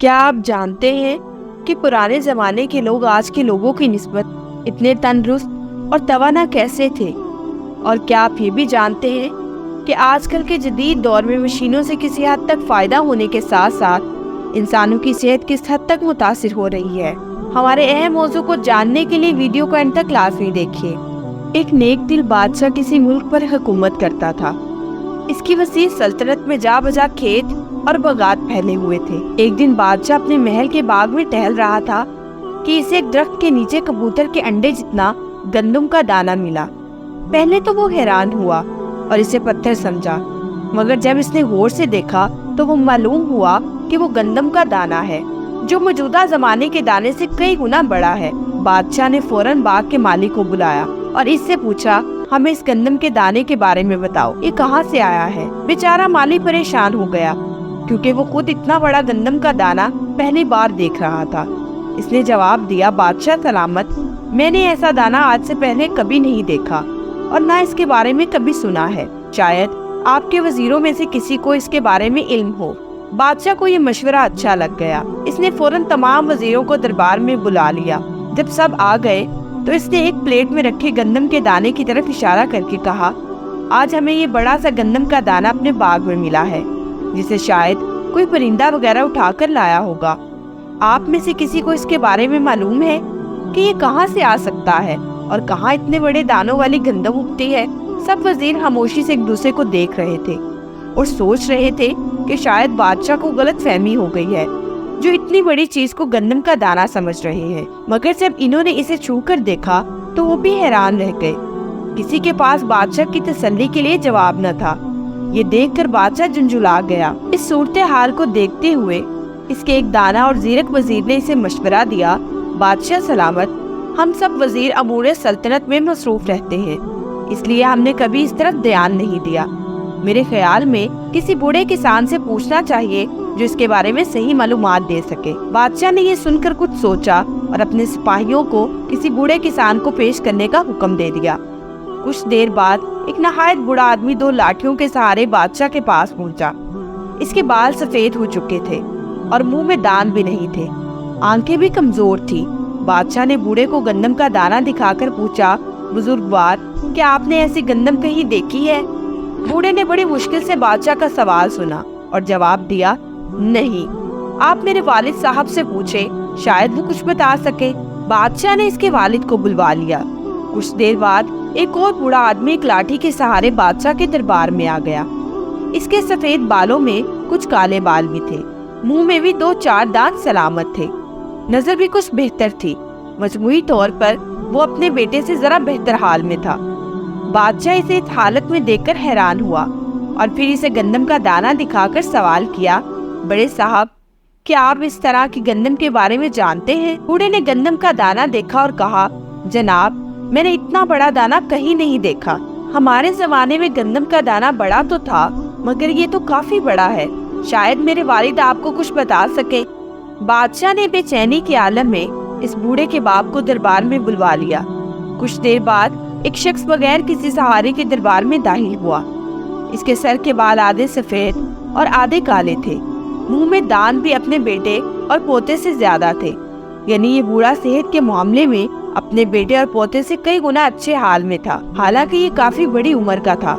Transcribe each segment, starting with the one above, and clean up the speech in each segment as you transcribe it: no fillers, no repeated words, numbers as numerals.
کیا آپ جانتے ہیں کہ پرانے زمانے کے لوگ آج کے لوگوں کی نسبت اتنے تندرست اور توانا کیسے تھے؟ اور کیا آپ یہ بھی جانتے ہیں کہ آج کل کے جدید دور میں مشینوں سے کسی حد تک فائدہ ہونے کے ساتھ ساتھ انسانوں کی صحت کس حد تک متاثر ہو رہی ہے؟ ہمارے اہم موضوع کو جاننے کے لیے ویڈیو کو اینڈ تک لازمی دیکھیے۔ ایک نیک دل بادشاہ کسی ملک پر حکومت کرتا تھا۔ اس کی وسیع سلطنت میں جا بجا کھیت اور باغات پھیلے ہوئے تھے۔ ایک دن بادشاہ اپنے محل کے باغ میں ٹہل رہا تھا کہ اسے ایک درخت کے نیچے کبوتر کے انڈے جتنا گندم کا دانہ ملا۔ پہلے تو وہ حیران ہوا اور اسے پتھر سمجھا، مگر جب اس نے غور سے دیکھا تو وہ معلوم ہوا کہ وہ گندم کا دانہ ہے، جو موجودہ زمانے کے دانے سے کئی گنا بڑا ہے۔ بادشاہ نے فوراً باغ کے مالک کو بلایا اور اس سے پوچھا، ہمیں اس گندم کے دانے کے بارے میں بتاؤ، یہ کہاں سے آیا ہے؟ بیچارہ مالی پریشان ہو گیا کیونکہ وہ خود اتنا بڑا گندم کا دانہ پہلی بار دیکھ رہا تھا۔ اس نے جواب دیا، بادشاہ سلامت، میں نے ایسا دانہ آج سے پہلے کبھی نہیں دیکھا اور نہ اس کے بارے میں کبھی سنا ہے۔ شاید آپ کے وزیروں میں سے کسی کو اس کے بارے میں علم ہو۔ بادشاہ کو یہ مشورہ اچھا لگ گیا۔ اس نے فوراً تمام وزیروں کو دربار میں بلا لیا۔ جب سب آ گئے تو اس نے ایک پلیٹ میں رکھے گندم کے دانے کی طرف اشارہ کر کے کہا، آج ہمیں یہ بڑا سا گندم کا دانہ اپنے باغ میں ملا ہے، جسے شاید کوئی پرندہ وغیرہ اٹھا کر لایا ہوگا۔ آپ میں سے کسی کو اس کے بارے میں معلوم ہے کہ یہ کہاں سے آ سکتا ہے اور کہاں اتنے بڑے دانوں والی گندم اگتی ہے؟ سب وزیر خاموشی سے ایک دوسرے کو دیکھ رہے تھے اور سوچ رہے تھے کہ شاید بادشاہ کو غلط فہمی ہو گئی ہے، جو اتنی بڑی چیز کو گندم کا دانہ سمجھ رہے ہیں۔ مگر جب انہوں نے اسے چھو کر دیکھا تو وہ بھی حیران رہ گئے۔ کسی کے پاس بادشاہ کی تسلی کے لیے جواب نہ تھا۔ یہ دیکھ کر بادشاہ جھنجھلا گیا۔ اس صورتحال کو دیکھتے ہوئے اس کے ایک دانا اور زیرک وزیر نے اسے مشورہ دیا، بادشاہ سلامت، ہم سب وزیر امور سلطنت میں مصروف رہتے ہیں، اس لیے ہم نے کبھی اس طرف دھیان نہیں دیا۔ میرے خیال میں کسی بوڑھے کسان سے پوچھنا چاہیے جو اس کے بارے میں صحیح معلومات دے سکے۔ بادشاہ نے یہ سن کر کچھ سوچا اور اپنے سپاہیوں کو کسی بوڑھے کسان کو پیش کرنے کا حکم دے دیا۔ کچھ دیر بعد ایک نہایت بوڑھا آدمی دو لاٹھیوں کے سہارے بادشاہ کے پاس پہنچا۔ اس کے بال سفید ہو چکے تھے اور منہ میں دانت بھی نہیں تھے، آنکھیں بھی کمزور تھی۔ بادشاہ نے بوڑھے کو گندم کا دانہ دکھا کر پوچھا، بزرگوار، کیا آپ نے ایسی گندم کہیں دیکھی ہے؟ بوڑھے نے بڑی مشکل سے بادشاہ کا سوال سنا اور جواب دیا، نہیں، آپ میرے والد صاحب سے پوچھیں، شاید وہ کچھ بتا سکے۔ بادشاہ نے اس کے والد کو بلوا لیا۔ کچھ دیر بعد ایک اور بوڑھا آدمی ایک لاٹھی کے سہارے بادشاہ کے دربار میں آ گیا۔ اس کے سفید بالوں میں کچھ کالے بال بھی تھے، منہ میں بھی 2-4 دانت سلامت تھے، نظر بھی کچھ بہتر تھی۔ مجموعی طور پر وہ اپنے بیٹے سے ذرا بہتر حال میں تھا۔ بادشاہ اسے اس حالت میں دیکھ کر حیران ہوا اور پھر اسے گندم کا دانہ دکھا کر سوال کیا، بڑے صاحب، کیا آپ اس طرح کی گندم کے بارے میں جانتے ہیں؟ بوڑھے نے گندم کا دانہ دیکھا اور کہا، جناب، میں نے اتنا بڑا دانہ کہیں نہیں دیکھا۔ ہمارے زمانے میں گندم کا دانہ بڑا تو تھا، مگر یہ تو کافی بڑا ہے، شاید میرے والد آپ کو کچھ بتا سکے۔ بادشاہ نے بے چینی کے عالم میں اس بوڑھے کے باپ کو دربار میں بلوا لیا۔ کچھ دیر بعد ایک شخص بغیر کسی سہارے کے دربار میں داخل ہوا۔ اس کے سر کے بال آدھے سفید اور آدھے کالے تھے، منہ میں دانت بھی اپنے بیٹے اور پوتے سے زیادہ تھے، یعنی یہ بوڑھا صحت کے معاملے میں اپنے بیٹے اور پوتے سے کئی گنا اچھے حال میں تھا، حالانکہ یہ کافی بڑی عمر کا تھا۔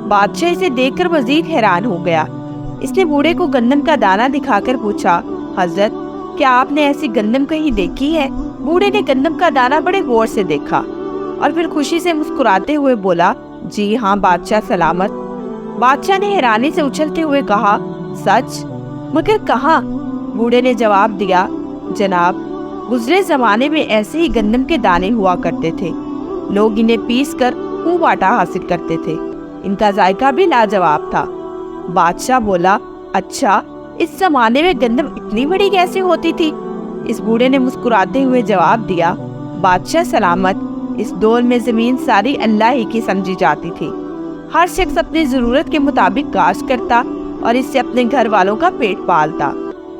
بادشاہ اسے دیکھ کر مزید حیران ہو گیا۔ اس نے بوڑھے کو گندم کا دانہ دکھا کر پوچھا، حضرت، کیا آپ نے ایسی گندم کہیں دیکھی ہے؟ بوڑھے نے گندم کا دانہ بڑے غور سے دیکھا اور پھر خوشی سے مسکراتے ہوئے بولا، جی ہاں بادشاہ سلامت۔ بادشاہ نے حیرانی سے اچھلتے ہوئے کہا، سچ؟ مگر کہاں؟ بوڑھے نے جواب دیا، جناب، گزرے زمانے میں ایسے ہی گندم کے دانے ہوا کرتے تھے، لوگ انہیں پیس کر خوب آٹا حاصل کرتے تھے، ان کا ذائقہ بھی لاجواب تھا۔ بادشاہ بولا، اچھا، اس زمانے میں گندم اتنی بڑی کیسے ہوتی تھی؟ اس بوڑھے نے مسکراتے ہوئے جواب دیا، بادشاہ سلامت، اس دور میں زمین ساری اللہ ہی کی سمجھی جاتی تھی، ہر شخص اپنی ضرورت کے مطابق کاشت کرتا اور اس سے اپنے گھر والوں کا پیٹ پالتا،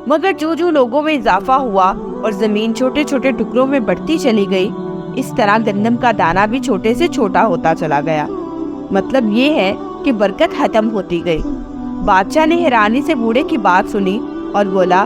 مگر جو لوگوں میں اضافہ ہوا اور زمین چھوٹے چھوٹے ٹکڑوں میں بڑھتی چلی گئی، اس طرح گندم کا دانہ بھی چھوٹے سے چھوٹا ہوتا چلا گیا۔ مطلب یہ ہے کہ برکت ختم ہوتی گئی۔ بادشاہ نے حیرانی سے بوڑھے کی بات سنی اور بولا،